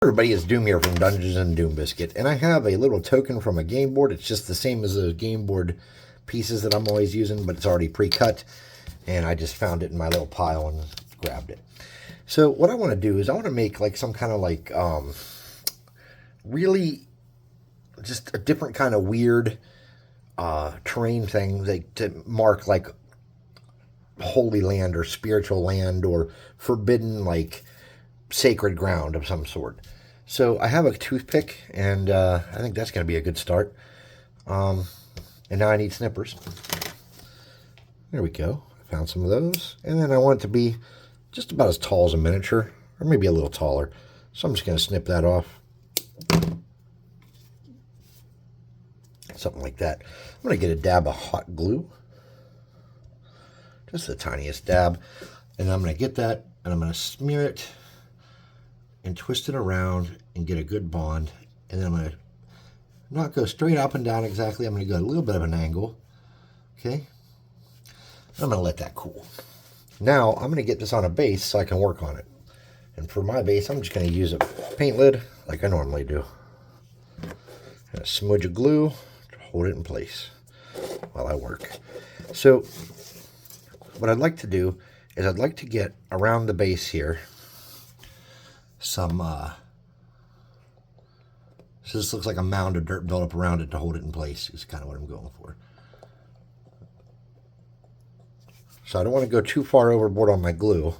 Everybody, is Doom here from Dungeons and Doom Biscuit, and I have a little token from a game board. It's just the same as those game board pieces that I'm always using, but it's already pre-cut, and I just found it in my little pile and grabbed it. So what I want to do is I want to make like some kind of like really just a different kind of weird terrain thing like to mark like holy land or spiritual land or forbidden like sacred ground of some sort. So I have a toothpick, and I think that's going to be a good start. And now I need snippers. There we go. I found some of those. And then I want it to be just about as tall as a miniature, or maybe a little taller. So I'm just going to snip that off. Something like that. I'm going to get a dab of hot glue. Just the tiniest dab. And I'm going to get that, and I'm going to smear it and twist it around and get a good bond. And then I'm going to not go straight up and down exactly. I'm going to go a little bit of an angle. Okay. I'm going to let that cool. Now I'm going to get this on a base so I can work on it. And for my base, I'm just going to use a paint lid like I normally do. And a smudge of glue to hold it in place while I work. So what I'd like to do is I'd like to get around the base here some, so this looks like a mound of dirt built up around it to hold it in place is kind of what I'm going for. So I don't want to go too far overboard on my glue.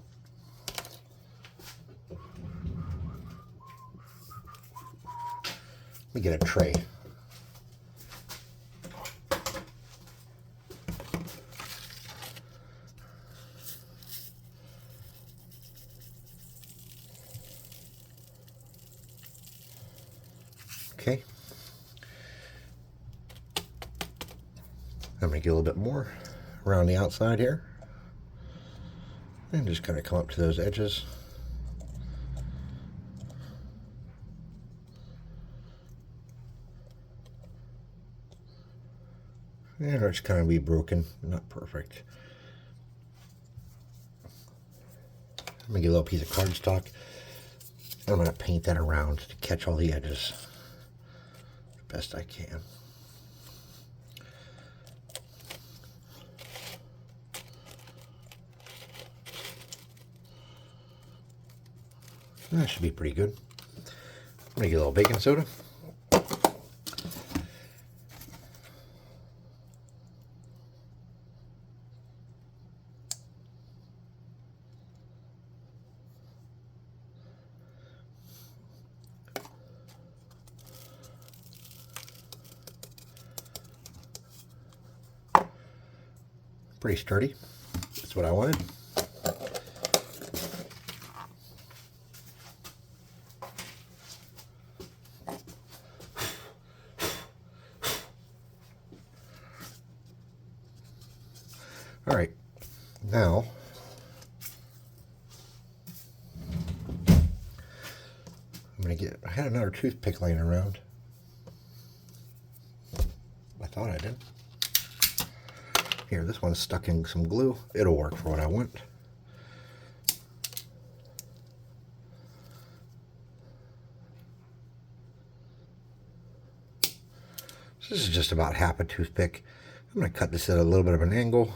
Let me get a tray. Okay. I'm going to get a little bit more around the outside here. And just kind of come up to those edges. And it's kind of be broken, not perfect. I'm going to get a little piece of cardstock. And I'm going to paint that around to catch all the edges the best I can. That should be pretty good. I'm going to get a little baking soda. Pretty sturdy. That's what I wanted. All right, now I'm going to get, I had another toothpick laying around. I thought I did. Here, this one's stuck in some glue. It'll work for what I want. So this is just about half a toothpick. I'm going to cut this at a little bit of an angle.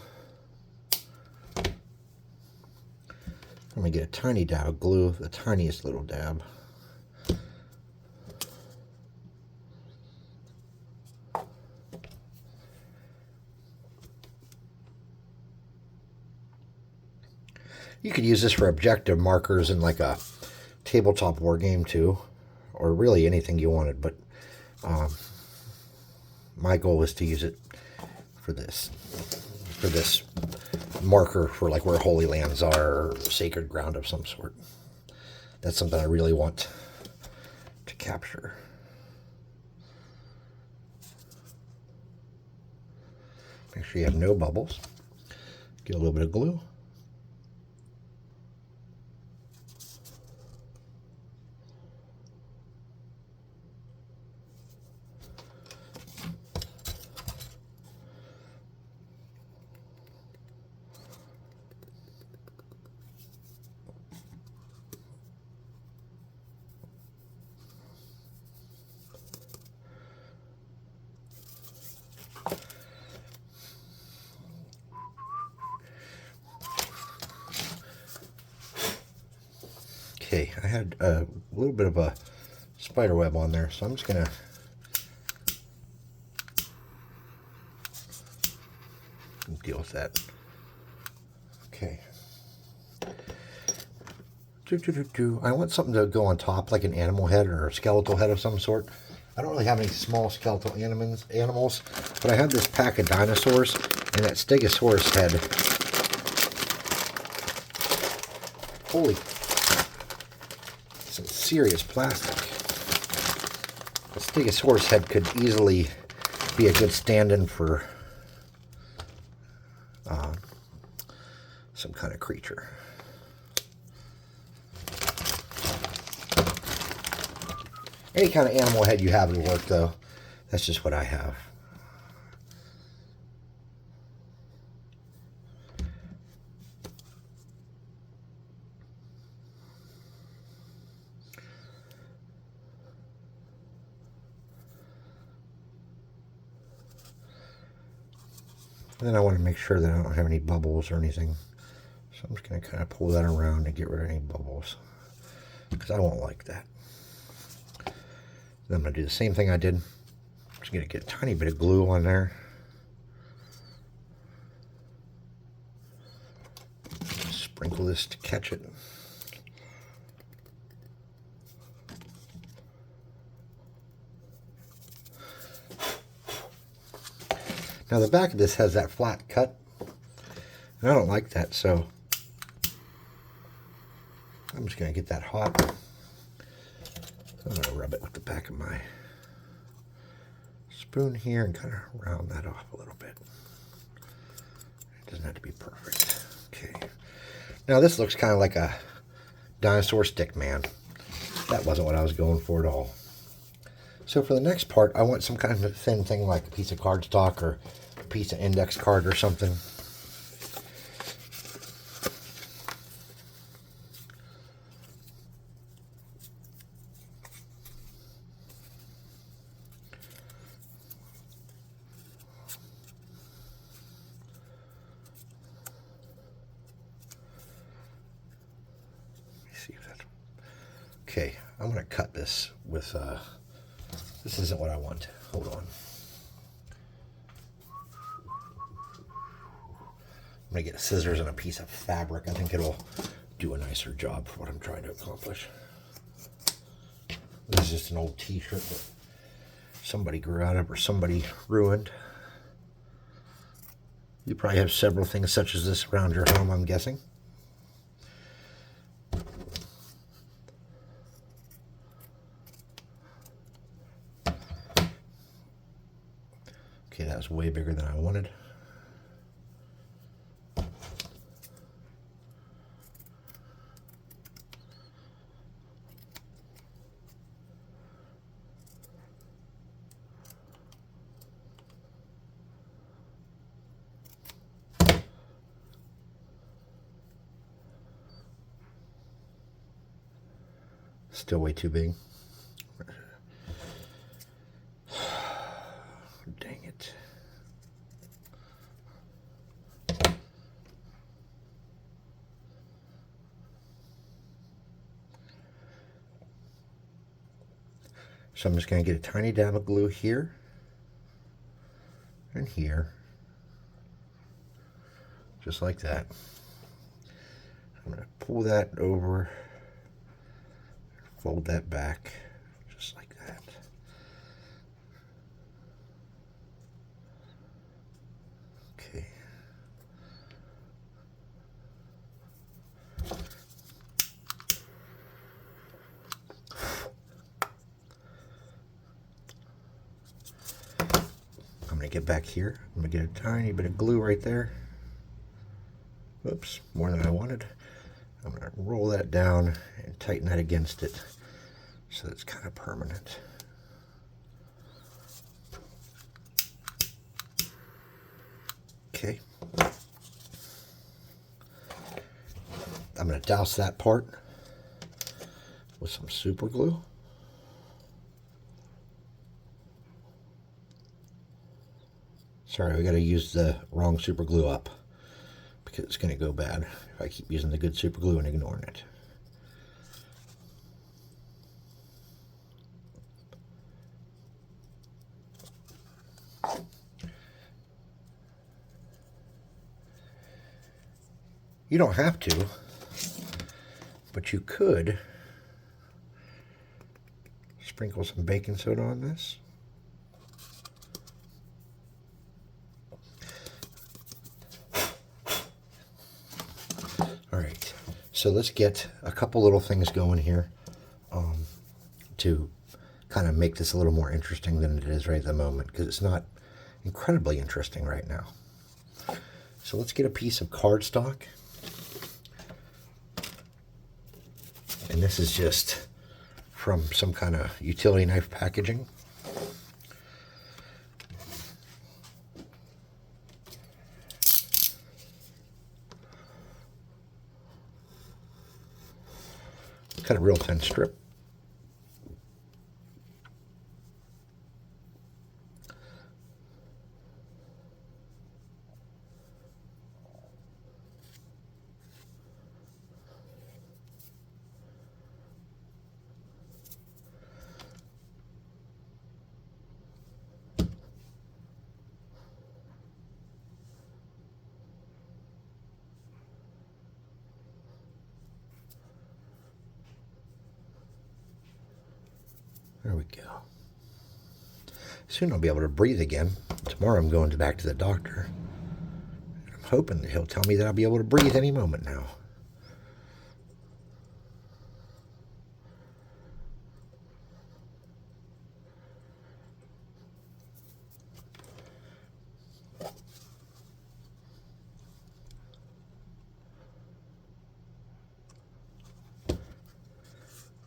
I'm going to get a tiny dab of glue, the tiniest little dab. You could use this for objective markers in like a tabletop war game too, or really anything you wanted, but my goal is to use it for this marker for like where holy lands are or sacred ground of some sort. That's something I really want to capture. Make sure you have no bubbles. Get a little bit of glue. Okay, I had a little bit of a spider web on there, so I'm just gonna deal with that. Okay. I want something to go on top, like an animal head or a skeletal head of some sort. I don't really have any small skeletal animals, but I have this pack of dinosaurs, and that Stegosaurus head. Holy, some serious plastic. The Stegosaurus head could easily be a good stand-in for some kind of creature. Any kind of animal head you have will work, though. That's just what I have. And then I want to make sure that I don't have any bubbles or anything. So I'm just going to kind of pull that around and get rid of any bubbles, because I won't like that. Then I'm going to do the same thing I did. I'm just going to get a tiny bit of glue on there. Sprinkle this to catch it. Now the back of this has that flat cut, and I don't like that, so I'm just going to get that hot. I'm going to rub it with the back of my spoon here and kind of round that off a little bit. It doesn't have to be perfect. Okay. Now this looks kind of like a dinosaur stick man. That wasn't what I was going for at all. So for the next part, I want some kind of thin thing like a piece of cardstock or a piece of index card or something. See if that's okay. I'm going to cut this with this isn't what I want. Hold on. I'm going to get scissors and a piece of fabric. I think it'll do a nicer job for what I'm trying to accomplish. This is just an old t-shirt that somebody grew out of or somebody ruined. You probably have several things such as this around your home, I'm guessing. Okay, that was way bigger than I wanted. Still way too big. Dang it. So I'm just going to get a tiny dab of glue here and here, just like that. I'm going to pull that over, fold that back, just like that. Okay. I'm going to get back here. I'm going to get a tiny bit of glue right there. Oops, more than I wanted. I'm going to roll that down and tighten that against it so that it's kind of permanent. Okay. I'm going to douse that part with some super glue. Sorry, we got to use the wrong super glue up because it's going to go bad if I keep using the good super glue and ignoring it. You don't have to, but you could sprinkle some baking soda on this. All right, so let's get a couple little things going here to kind of make this a little more interesting than it is right at the moment, because it's not incredibly interesting right now. So let's get a piece of cardstock. And this is just from some kind of utility knife packaging. Cut a real thin strip. There we go. Soon I'll be able to breathe again. Tomorrow I'm going back to the doctor. I'm hoping that he'll tell me that I'll be able to breathe any moment now.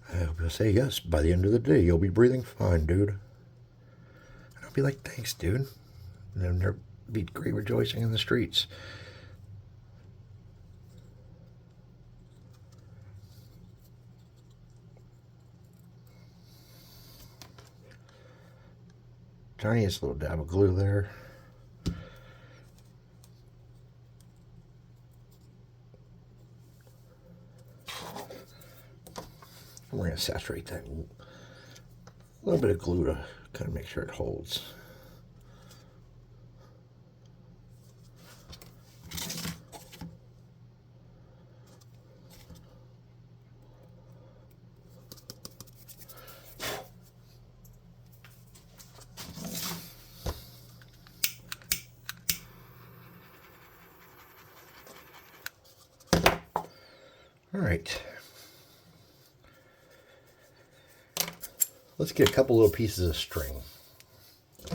I hope he'll say, yes, by the end of the day, you'll be breathing fine, dude. And I'll be like, thanks, dude. And then there'll be great rejoicing in the streets. Tiniest little dab of glue there. We're going to saturate that a little bit of glue to kind of make sure it holds. All right. Let's get a couple little pieces of string.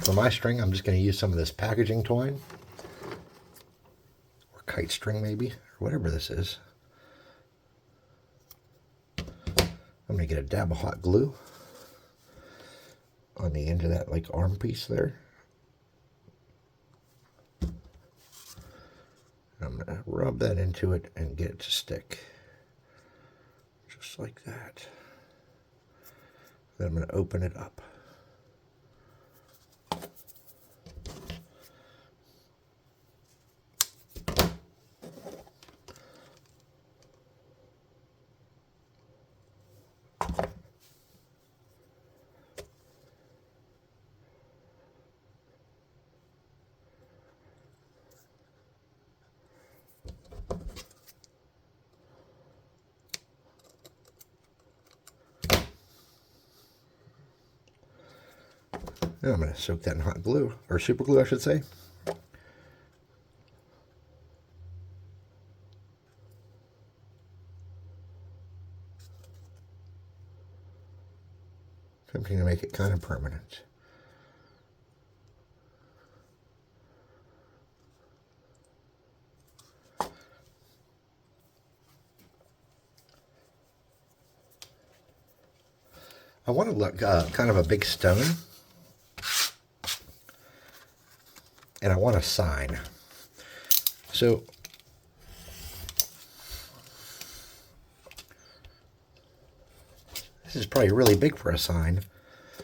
For my string, I'm just going to use some of this packaging twine, or kite string maybe, or whatever this is. I'm going to get a dab of hot glue on the end of that like arm piece there. I'm going to rub that into it and get it to stick. Just like that. Then I'm going to open it up. Now I'm going to soak that in hot glue, or super glue I should say. Something to make it kind of permanent. I want to look kind of a big stone. And I want a sign. So this is probably really big for a sign,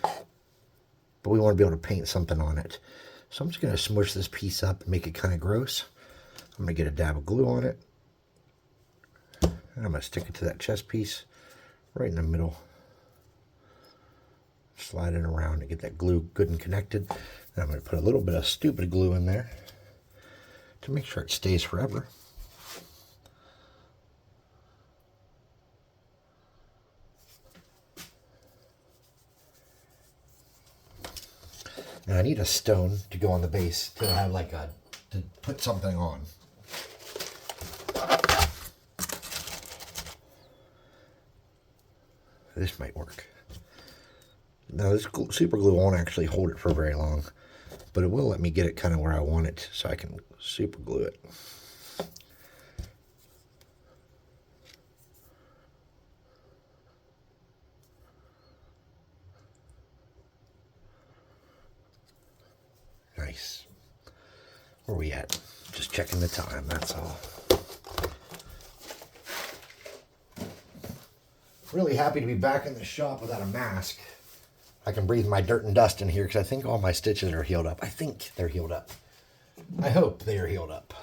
but we want to be able to paint something on it. So I'm just going to smush this piece up and make it kind of gross. I'm going to get a dab of glue on it. And I'm going to stick it to that chest piece right in the middle. Slide it around to get that glue good and connected. Then I'm going to put a little bit of stupid glue in there to make sure it stays forever. And I need a stone to go on the base to have like to put something on. This might work. Now this super glue won't actually hold it for very long, but it will let me get it kind of where I want it so I can super glue it. Nice. Where are we at? Just checking the time, that's all. Really happy to be back in the shop without a mask. I can breathe my dirt and dust in here because I think all my stitches are healed up. I think they're healed up. I hope they are healed up.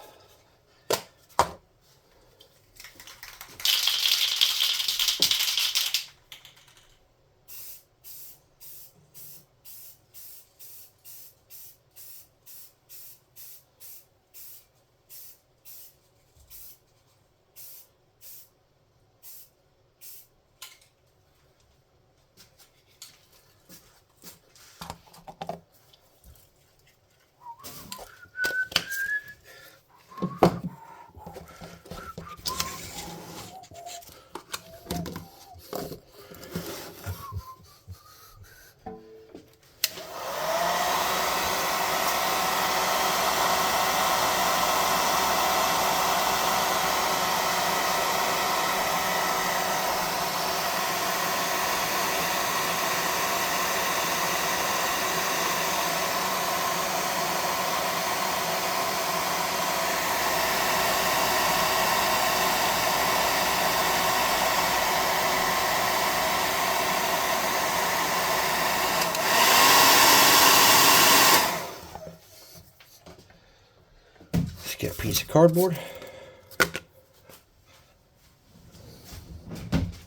Get a piece of cardboard.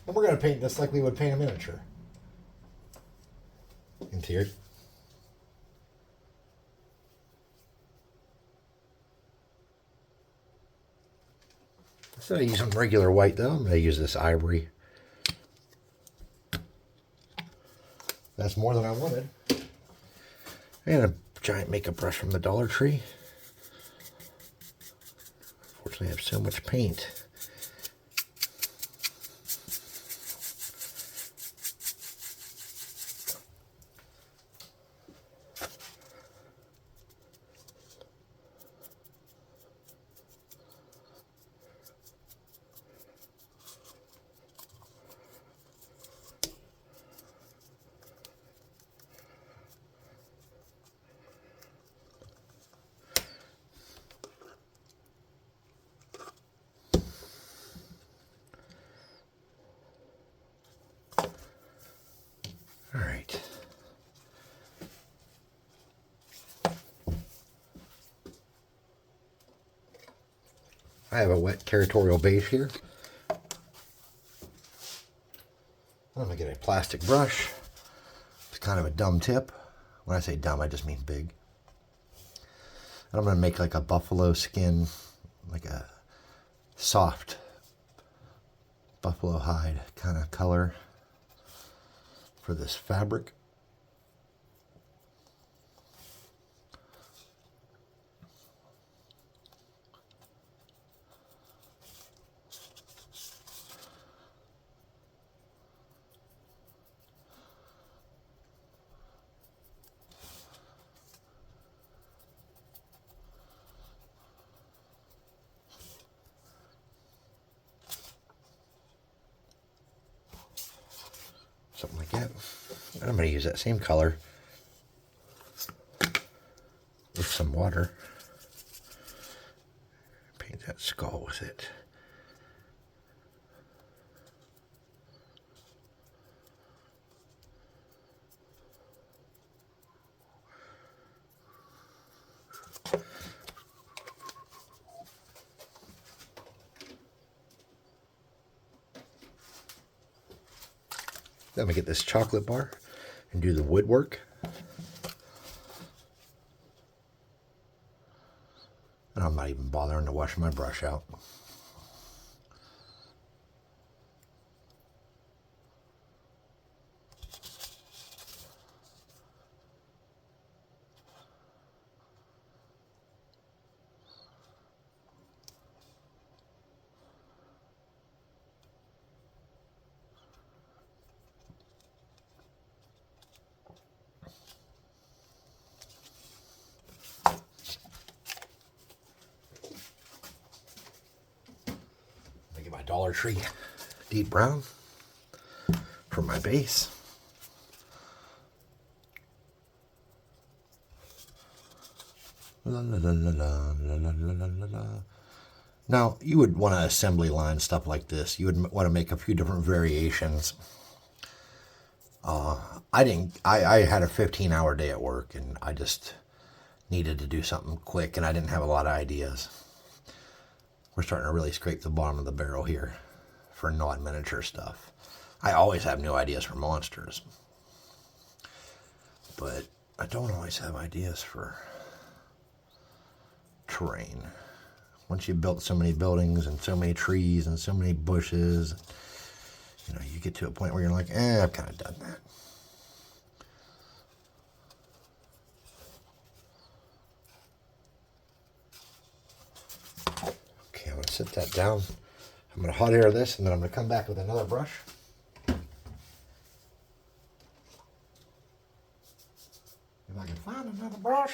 And we're going to paint this like we would paint a miniature. In theory. Instead of using regular white though, I'm going to use this ivory. That's more than I wanted. And a giant makeup brush from the Dollar Tree. Unfortunately, I have so much paint. All right. I have a wet territorial base here. I'm going to get a plastic brush. It's kind of a dumb tip. When I say dumb, I just mean big. And I'm going to make like a buffalo skin, like a soft buffalo hide kind of color for this fabric. Something like that. And I'm going to use that same color with some water. Paint that skull with it. Then we get this chocolate bar and do the woodwork. And I'm not even bothering to wash my brush out. Dollar Tree deep brown for my base. La, la, la, la, la, la, la, la, la. Now, you would want to assembly line stuff like this. You would want to make a few different variations. I had a 15-hour day at work, and I just needed to do something quick, and I didn't have a lot of ideas. We're starting to really scrape the bottom of the barrel here for non-miniature stuff. I always have new ideas for monsters, but I don't always have ideas for terrain. Once you've built so many buildings and so many trees and so many bushes, you know, you get to a point where you're like, I've kind of done that. Okay, I'm going to set that down. I'm going to hot air this, and then I'm going to come back with another brush. If I can find another brush.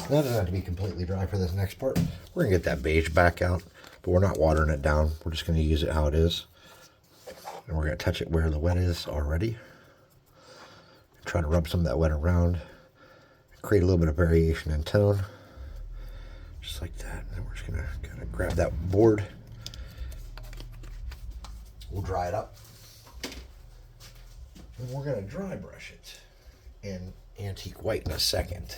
That doesn't have to be completely dry for this next part. We're going to get that beige back out, but we're not watering it down. We're just going to use it how it is. And we're going to touch it where the wet is already. Try to rub some of that wet around. Create a little bit of variation in tone. Just like that. And we're just going to kind of grab that board. We'll dry it up. And we're going to dry brush it in antique white in a second.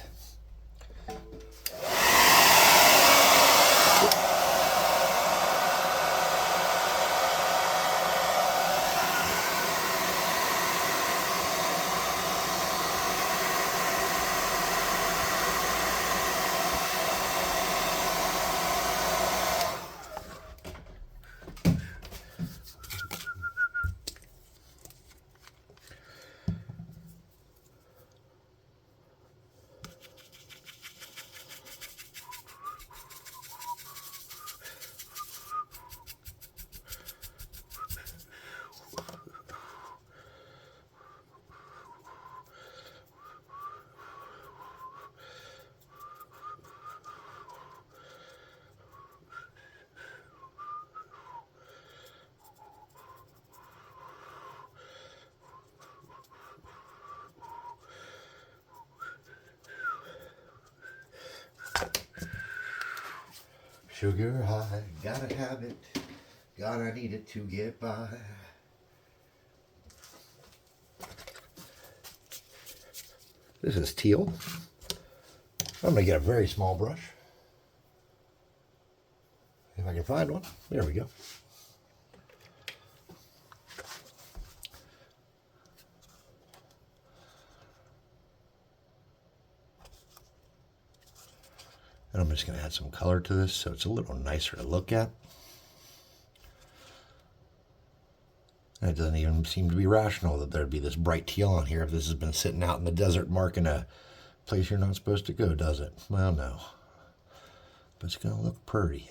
Sugar high, gotta have it, gotta need it to get by. This is teal. I'm gonna get a very small brush. If I can find one. There we go. And I'm just going to add some color to this so it's a little nicer to look at. And it doesn't even seem to be rational that there'd be this bright teal on here if this has been sitting out in the desert marking a place you're not supposed to go, does it? Well, no. But it's going to look pretty.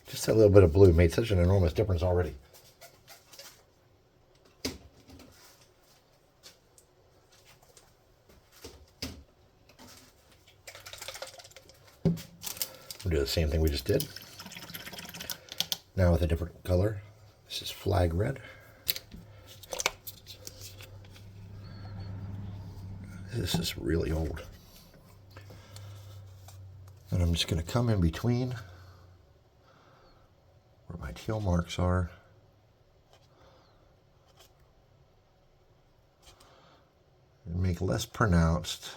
Just a little bit of blue made such an enormous difference already. We'll do the same thing we just did. Now with a different color. This is flag red. This is really old. And I'm just going to come in between where my teal marks are. And make less pronounced.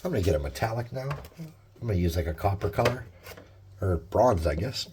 I'm going to get a metallic now. I'm going to use like a copper color, or bronze, I guess.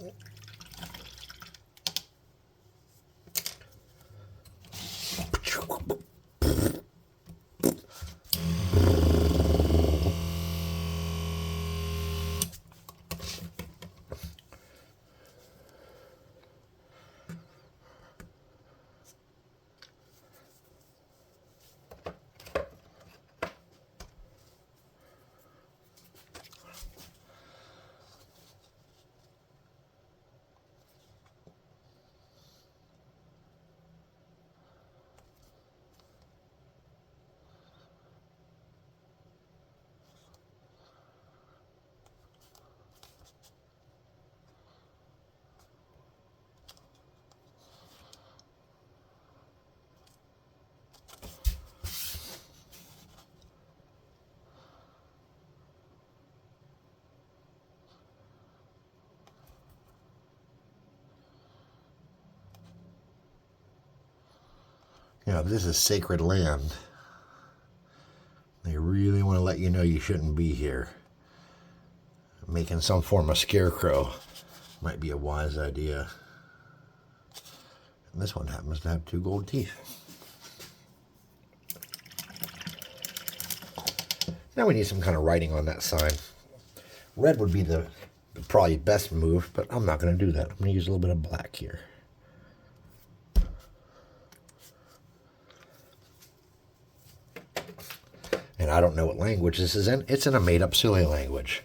You know, this is sacred land. They really want to let you know you shouldn't be here. Making some form of scarecrow might be a wise idea. And this one happens to have 2 gold teeth. Now we need some kind of writing on that sign. Red would be the probably best move, but I'm not going to do that. I'm going to use a little bit of black here. And I don't know what language this is in. It's in a made-up silly language.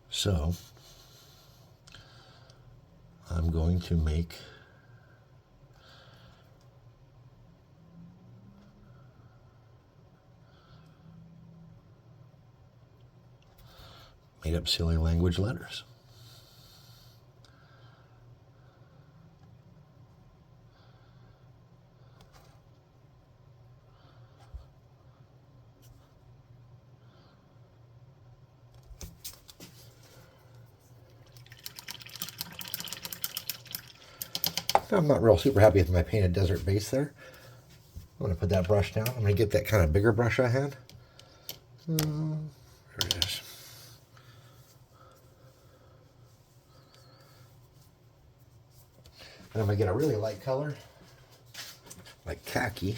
So, I'm going to make made-up silly language letters. I'm not real super happy with my painted desert base there. I'm going to put that brush down. I'm going to get that kind of bigger brush I had. There it is. And I'm going to get a really light color, like khaki.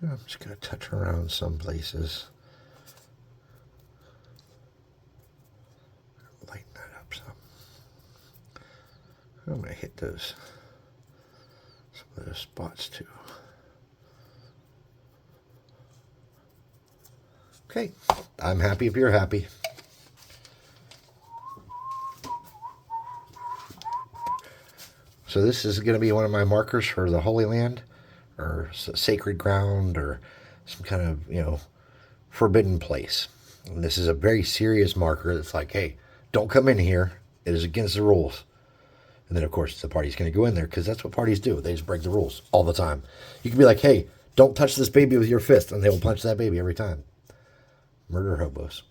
I'm just going to touch around some places. Lighten that up some. I'm going to hit some of those spots too. Okay, I'm happy if you're happy. So this is going to be one of my markers for the Holy Land, or sacred ground, or some kind of, you know, forbidden place. And this is a very serious marker that's like, hey, don't come in here. It is against the rules. And then, of course, the party's going to go in there because that's what parties do. They just break the rules all the time. You can be like, hey, don't touch this baby with your fist, and they will punch that baby every time. Murder hobos.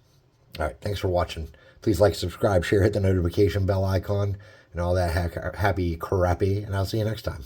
All right, thanks for watching. Please like, subscribe, share, hit the notification bell icon, and all that happy crappy, and I'll see you next time.